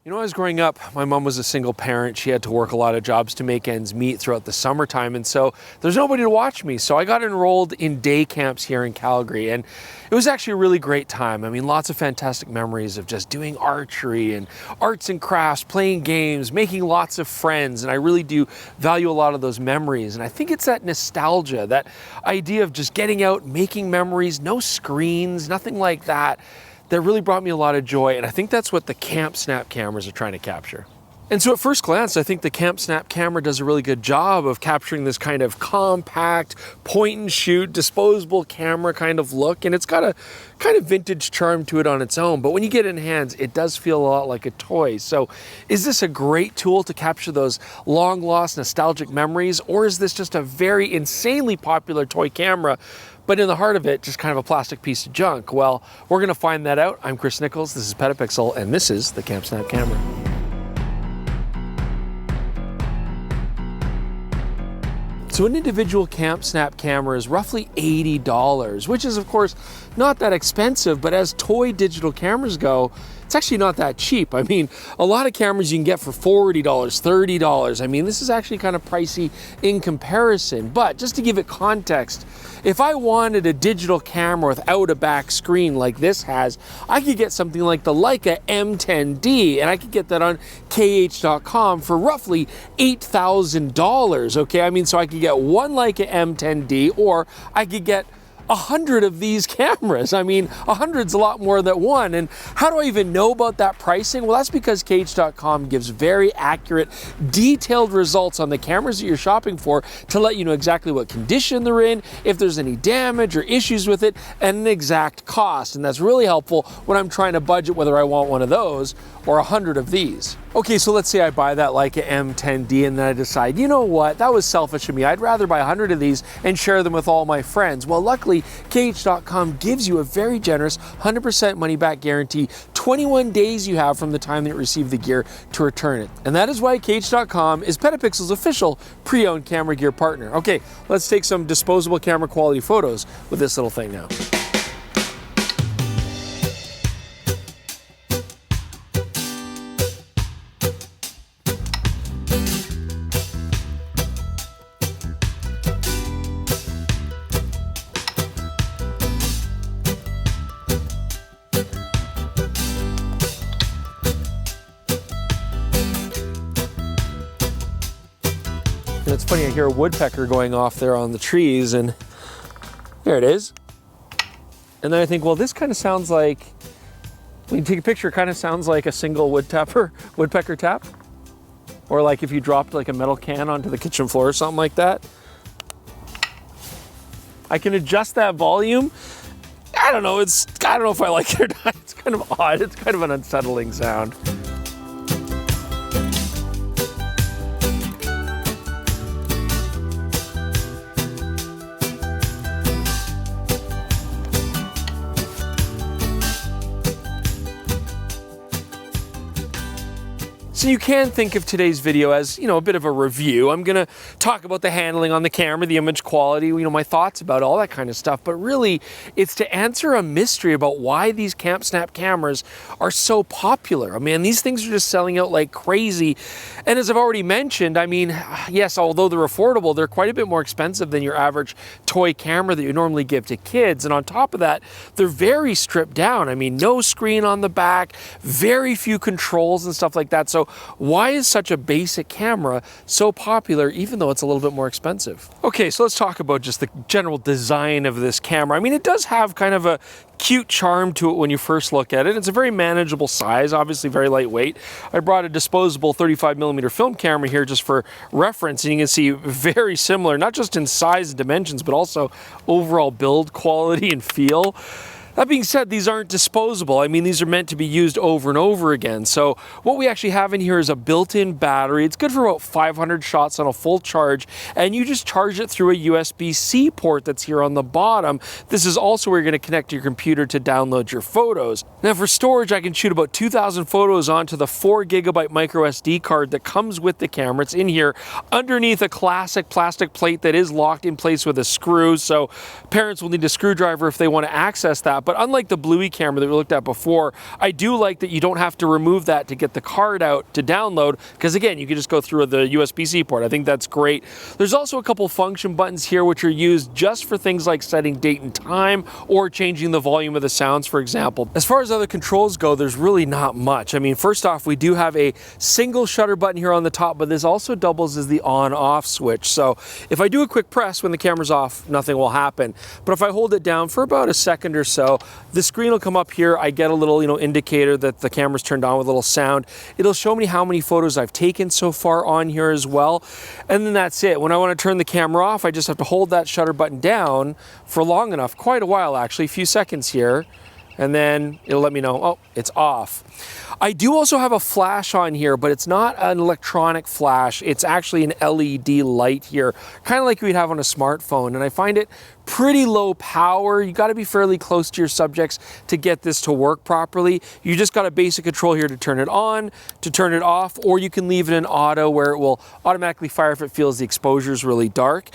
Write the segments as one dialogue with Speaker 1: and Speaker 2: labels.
Speaker 1: You know, I was growing up, my mom was a single parent. She had to work a lot of jobs to make ends meet throughout the summertime. And so there's nobody to watch me. So I got enrolled in day camps here in Calgary. And it was actually a really great time. I mean, lots of fantastic memories of just doing archery and arts and crafts, playing games, making lots of friends. And I really do value a lot of those memories. And I think it's that nostalgia, that idea of just getting out, making memories, no screens, nothing like that really brought me a lot of joy, and I think that's what the Camp Snap cameras are trying to capture. And so at first glance, I think the Camp Snap camera does a really good job of capturing this kind of compact, point and shoot, disposable camera kind of look, and it's got a kind of vintage charm to it on its own, but when you get it in hands, it does feel a lot like a toy. So is this a great tool to capture those long lost nostalgic memories, or is this just a very insanely popular toy camera, but in the heart of it, just kind of a plastic piece of junk? Well, we're gonna find that out. I'm Chris Niccolls, this is PetaPixel, and this is the Camp Snap camera. So an individual Camp Snap camera is roughly $80, which is of course not that expensive, but as toy digital cameras go, it's actually not that cheap. I mean, a lot of cameras you can get for $40, $30. I mean, this is actually kind of pricey in comparison, but just to give it context, if I wanted a digital camera without a back screen like this has, I could get something like the Leica M10D, and I could get that on kh.com for roughly $8,000, okay? I mean, so I could get one Leica M10D, or I could get 100 of these cameras. I mean, 100's a lot more than one. And how do I even know about that pricing? Well, that's because kh.com gives very accurate, detailed results on the cameras that you're shopping for to let you know exactly what condition they're in, if there's any damage or issues with it, and an exact cost. And that's really helpful when I'm trying to budget whether I want one of those or 100 of these. Okay, so let's say I buy that Leica M10D and then I decide, you know what, that was selfish of me. I'd rather buy 100 of these and share them with all my friends. Well, luckily, kh.com gives you a very generous 100% money back guarantee. 21 days you have from the time that you receive the gear to return it. And that is why kh.com is PetaPixel's official pre-owned camera gear partner. Okay, let's take some disposable camera quality photos with this little thing now. And it's funny, I hear a woodpecker going off there on the trees, and there it is. And then I think, well, this kind of sounds like, when you take a picture, it kind of sounds like a single woodpecker tap. Or like if you dropped like a metal can onto the kitchen floor or something like that. I can adjust that volume. I don't know if I like it or not. It's kind of odd. It's kind of an unsettling sound. So you can think of today's video as, you know, a bit of a review. I'm gonna talk about the handling on the camera, the image quality, you know, my thoughts about all that kind of stuff, but really it's to answer a mystery about why these Camp Snap cameras are so popular. I mean, these things are just selling out like crazy. And as I've already mentioned, I mean, yes, although they're affordable, they're quite a bit more expensive than your average toy camera that you normally give to kids. And on top of that, they're very stripped down. I mean, no screen on the back, very few controls and stuff like that. So why is such a basic camera so popular, even though it's a little bit more expensive? Okay, so let's talk about just the general design of this camera. I mean, it does have kind of a cute charm to it when you first look at it. It's a very manageable size, obviously very lightweight. I brought a disposable 35mm film camera here just for reference, and you can see very similar, not just in size and dimensions, but also overall build quality and feel. That being said, these aren't disposable. I mean, these are meant to be used over and over again. So what we actually have in here is a built-in battery. It's good for about 500 shots on a full charge, and you just charge it through a USB-C port that's here on the bottom. This is also where you're gonna connect your computer to download your photos. Now for storage, I can shoot about 2,000 photos onto the 4GB micro SD card that comes with the camera. It's in here underneath a classic plastic plate that is locked in place with a screw. So parents will need a screwdriver if they want to access that. But unlike the Bluey camera that we looked at before, I do like that you don't have to remove that to get the card out to download, because again, you can just go through the USB-C port. I think that's great. There's also a couple function buttons here which are used just for things like setting date and time or changing the volume of the sounds, for example. As far as other controls go, there's really not much. I mean, first off, we do have a single shutter button here on the top, but this also doubles as the on-off switch. So if I do a quick press when the camera's off, nothing will happen. But if I hold it down for about a second or so, the screen will come up here. I get a little, indicator that the camera's turned on with a little sound. It'll show me how many photos I've taken so far on here as well. And then that's it. When I want to turn the camera off, I just have to hold that shutter button down for long enough, quite a while actually, a few seconds here, and then it'll let me know, oh, it's off. I do also have a flash on here, but it's not an electronic flash. It's actually an LED light here, kind of like we'd have on a smartphone. And I find it pretty low power. You got to be fairly close to your subjects to get this to work properly. You just got a basic control here to turn it on, to turn it off, or you can leave it in auto where it will automatically fire if it feels the exposure is really dark.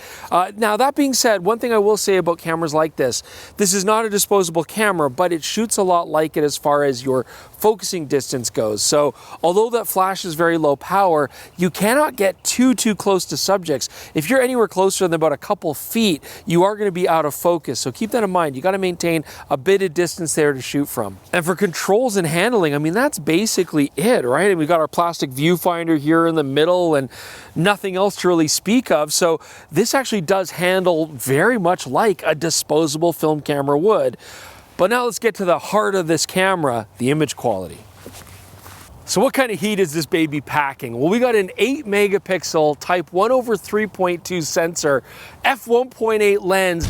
Speaker 1: Now, that being said, one thing I will say about cameras like this is not a disposable camera, but it shoots a lot like it as far as your focusing distance goes. So although that flash is very low power, you cannot get too close to subjects. If you're anywhere closer than about a couple feet, you are going to be out of focus. So keep that in mind. You got to maintain a bit of distance there to shoot from. And for controls and handling, I mean, that's basically it, right? And we've got our plastic viewfinder here in the middle and nothing else to really speak of. So this actually does handle very much like a disposable film camera would. But now let's get to the heart of this camera, the image quality. So what kind of heat is this baby packing? Well, we got an 8 megapixel type 1/3.2 sensor, f1.8 lens.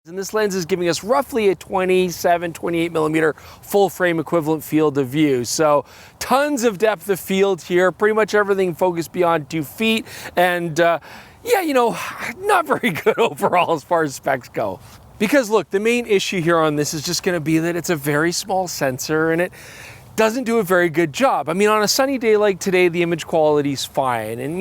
Speaker 1: And this lens is giving us roughly a 27, 28 millimeter full frame equivalent field of view. So tons of depth of field here, pretty much everything focused beyond 2 feet. And yeah, not very good overall as far as specs go. Because look, the main issue here on this is just gonna be that it's a very small sensor and it doesn't do a very good job. I mean, on a sunny day like today, the image quality is fine. And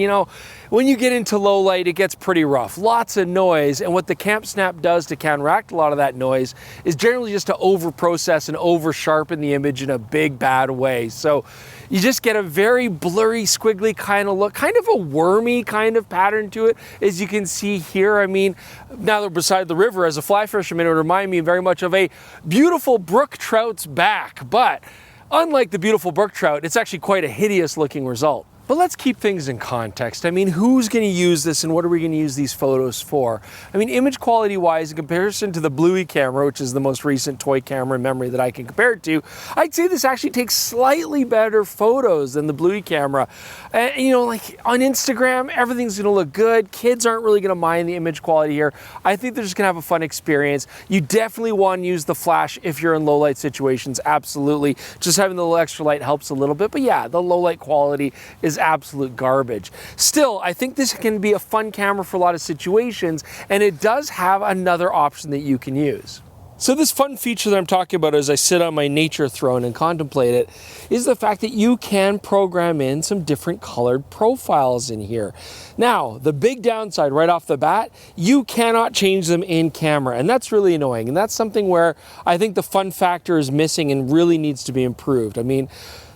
Speaker 1: when you get into low light, it gets pretty rough. Lots of noise. And what the Camp Snap does to counteract a lot of that noise is generally just to over process and over sharpen the image in a big bad way. So you just get a very blurry, squiggly kind of look, kind of a wormy kind of pattern to it, as you can see here. I mean, now that we're beside the river, as a fly fisherman, it would remind me very much of a beautiful brook trout's back. But unlike the beautiful brook trout, it's actually quite a hideous looking result. But let's keep things in context. I mean, who's going to use this and what are we going to use these photos for? I mean, image quality wise, in comparison to the Bluey camera, which is the most recent toy camera in memory that I can compare it to, I'd say this actually takes slightly better photos than the Bluey camera. And like on Instagram, everything's going to look good. Kids aren't really going to mind the image quality here. I think they're just going to have a fun experience. You definitely want to use the flash if you're in low light situations, absolutely. Just having the little extra light helps a little bit, but yeah, the low light quality is absolute garbage. Still, I think this can be a fun camera for a lot of situations, and it does have another option that you can use. So this fun feature that I'm talking about as I sit on my nature throne and contemplate it is the fact that you can program in some different colored profiles in here. Now, the big downside right off the bat, you cannot change them in camera, and that's really annoying. And that's something where I think the fun factor is missing and really needs to be improved. I mean,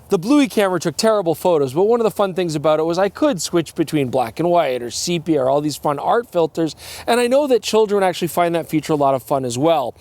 Speaker 1: the Bluey camera took terrible photos, but one of the fun things about it was I could switch between black and white or sepia or all these fun art filters, and I know that children actually find that feature a lot of fun as well.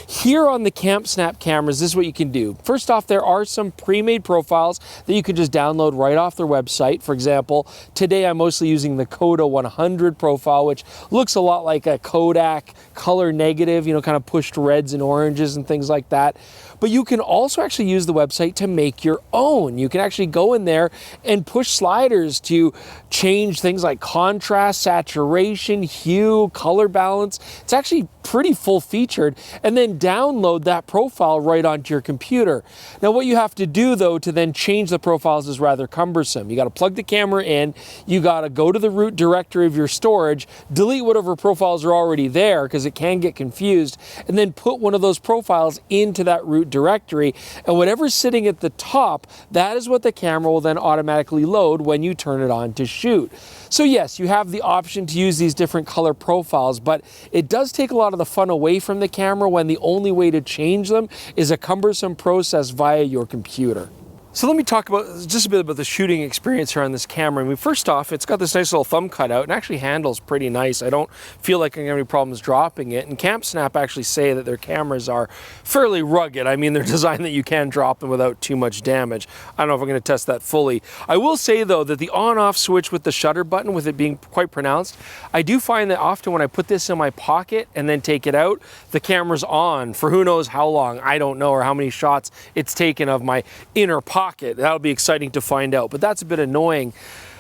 Speaker 1: Here on the Camp Snap cameras, this is what you can do. First off, there are some pre-made profiles that you can just download right off their website. For example, today I'm mostly using the Coda 100 profile, which looks a lot like a Kodak color negative, kind of pushed reds and oranges and things like that. But you can also actually use the website to make your own. You can actually go in there and push sliders to change things like contrast, saturation, hue, color balance. It's actually pretty full featured, and then download that profile right onto your computer. Now what you have to do though to then change the profiles is rather cumbersome. You got to plug the camera in, you got to go to the root directory of your storage, delete whatever profiles are already there, because because it can get confused, and then put one of those profiles into that root directory. And whatever's sitting at the top, that is what the camera will then automatically load when you turn it on to shoot. So yes, you have the option to use these different color profiles, but it does take a lot of the fun away from the camera when the only way to change them is a cumbersome process via your computer. So let me talk about just a bit about the shooting experience here on this camera. I mean, first off, it's got this nice little thumb cutout and actually handles pretty nice. I don't feel like I'm gonna have any problems dropping it. And CampSnap actually say that their cameras are fairly rugged. I mean, they're designed that you can drop them without too much damage. I don't know if I'm gonna test that fully. I will say though that the on-off switch with the shutter button, with it being quite pronounced, I do find that often when I put this in my pocket and then take it out, the camera's on for who knows how long. I don't know, or how many shots it's taken of my inner pocket. That'll be exciting to find out, but that's a bit annoying.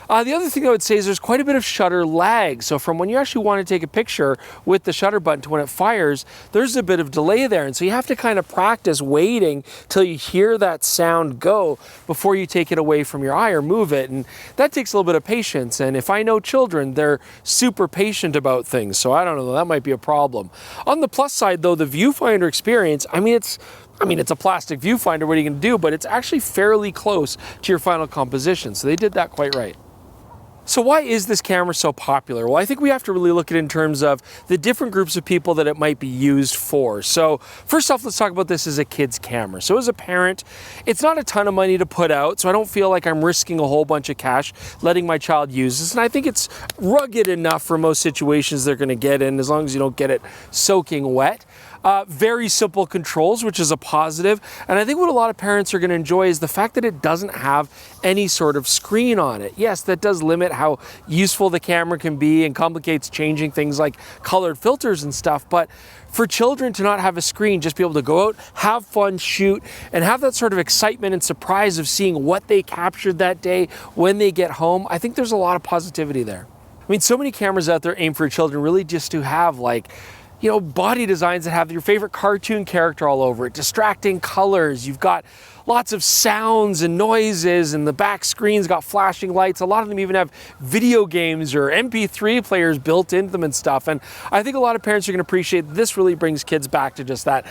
Speaker 1: The other thing I would say is there's quite a bit of shutter lag. So from when you actually want to take a picture with the shutter button to when it fires, there's a bit of delay there. And so you have to kind of practice waiting till you hear that sound go before you take it away from your eye or move it. And that takes a little bit of patience. And if I know children, they're super patient about things. So I don't know, that might be a problem. On the plus side though, the viewfinder experience, I mean, it's a plastic viewfinder, what are you gonna do? But it's actually fairly close to your final composition. So they did that quite right. So why is this camera so popular? Well, I think we have to really look at it in terms of the different groups of people that it might be used for. So first off, let's talk about this as a kid's camera. So as a parent, it's not a ton of money to put out, so I don't feel like I'm risking a whole bunch of cash letting my child use this. And I think it's rugged enough for most situations they're gonna get in, as long as you don't get it soaking wet. Very simple controls, which is a positive. And I think what a lot of parents are gonna enjoy is the fact that it doesn't have any sort of screen on it. Yes, that does limit how useful the camera can be and complicates changing things like colored filters and stuff. But for children to not have a screen, just be able to go out, have fun, shoot, and have that sort of excitement and surprise of seeing what they captured that day when they get home, I think there's a lot of positivity there. I mean, so many cameras out there aim for children really just to have body designs that have your favorite cartoon character all over it, distracting colors. You've got lots of sounds and noises, and the back screen's got flashing lights. A lot of them even have video games or MP3 players built into them and stuff. And I think a lot of parents are gonna appreciate this really brings kids back to just that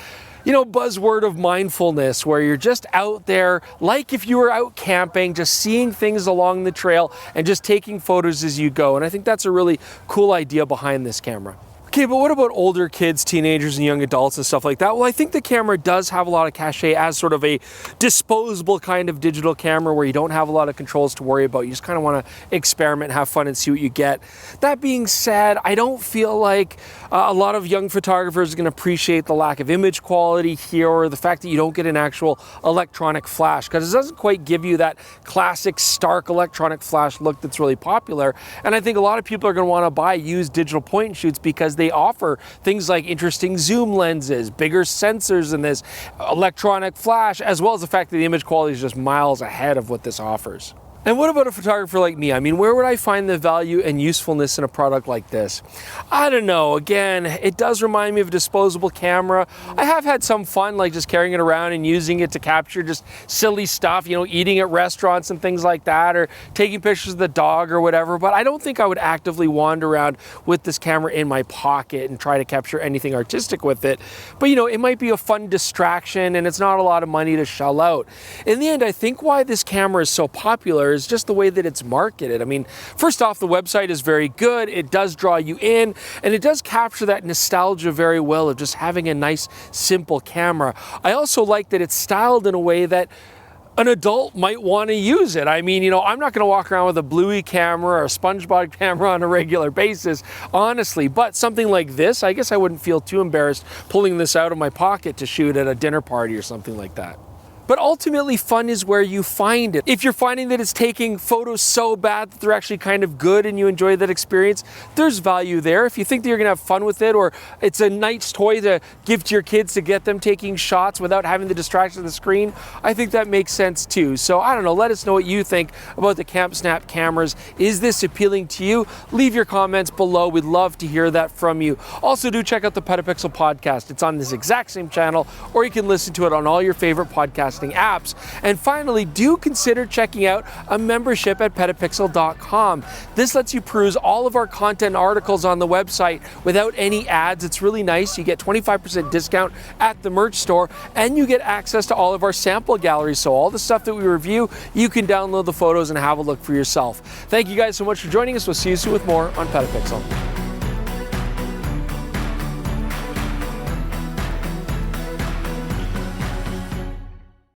Speaker 1: buzzword of mindfulness, where you're just out there, like if you were out camping, just seeing things along the trail and just taking photos as you go. And I think that's a really cool idea behind this camera. Okay, but what about older kids, teenagers, and young adults and stuff like that? Well, I think the camera does have a lot of cachet as sort of a disposable kind of digital camera where you don't have a lot of controls to worry about. You just kind of want to experiment, have fun, and see what you get. That being said, I don't feel like a lot of young photographers are going to appreciate the lack of image quality here, or the fact that you don't get an actual electronic flash, because it doesn't quite give you that classic stark electronic flash look that's really popular. And I think a lot of people are going to want to buy used digital point and shoots because they offer things like interesting zoom lenses, bigger sensors in this, electronic flash, as well as the fact that the image quality is just miles ahead of what this offers. And what about a photographer like me? I mean, where would I find the value and usefulness in a product like this? I don't know. Again, it does remind me of a disposable camera. I have had some fun, like just carrying it around and using it to capture just silly stuff, eating at restaurants and things like that, or taking pictures of the dog or whatever. But I don't think I would actively wander around with this camera in my pocket and try to capture anything artistic with it. But it might be a fun distraction, and it's not a lot of money to shell out. In the end, I think why this camera is so popular is just the way that it's marketed. I mean, first off, the website is very good. It does draw you in, and it does capture that nostalgia very well of just having a nice, simple camera. I also like that it's styled in a way that an adult might want to use it. I mean, I'm not going to walk around with a Bluey camera or a SpongeBob camera on a regular basis, honestly, but something like this, I guess I wouldn't feel too embarrassed pulling this out of my pocket to shoot at a dinner party or something like that. But ultimately, fun is where you find it. If you're finding that it's taking photos so bad that they're actually kind of good and you enjoy that experience, there's value there. If you think that you're gonna have fun with it, or it's a nice toy to give to your kids to get them taking shots without having the distraction of the screen, I think that makes sense too. So I don't know, let us know what you think about the CampSnap cameras. Is this appealing to you? Leave your comments below. We'd love to hear that from you. Also, do check out the PetaPixel podcast. It's on this exact same channel, or you can listen to it on all your favorite podcast listening apps. And finally, do consider checking out a membership at PetaPixel.com. This lets you peruse all of our content and articles on the website without any ads. It's really nice. You get 25% discount at the merch store, and you get access to all of our sample galleries. So all the stuff that we review, you can download the photos and have a look for yourself. Thank you guys so much for joining us. We'll see you soon with more on PetaPixel.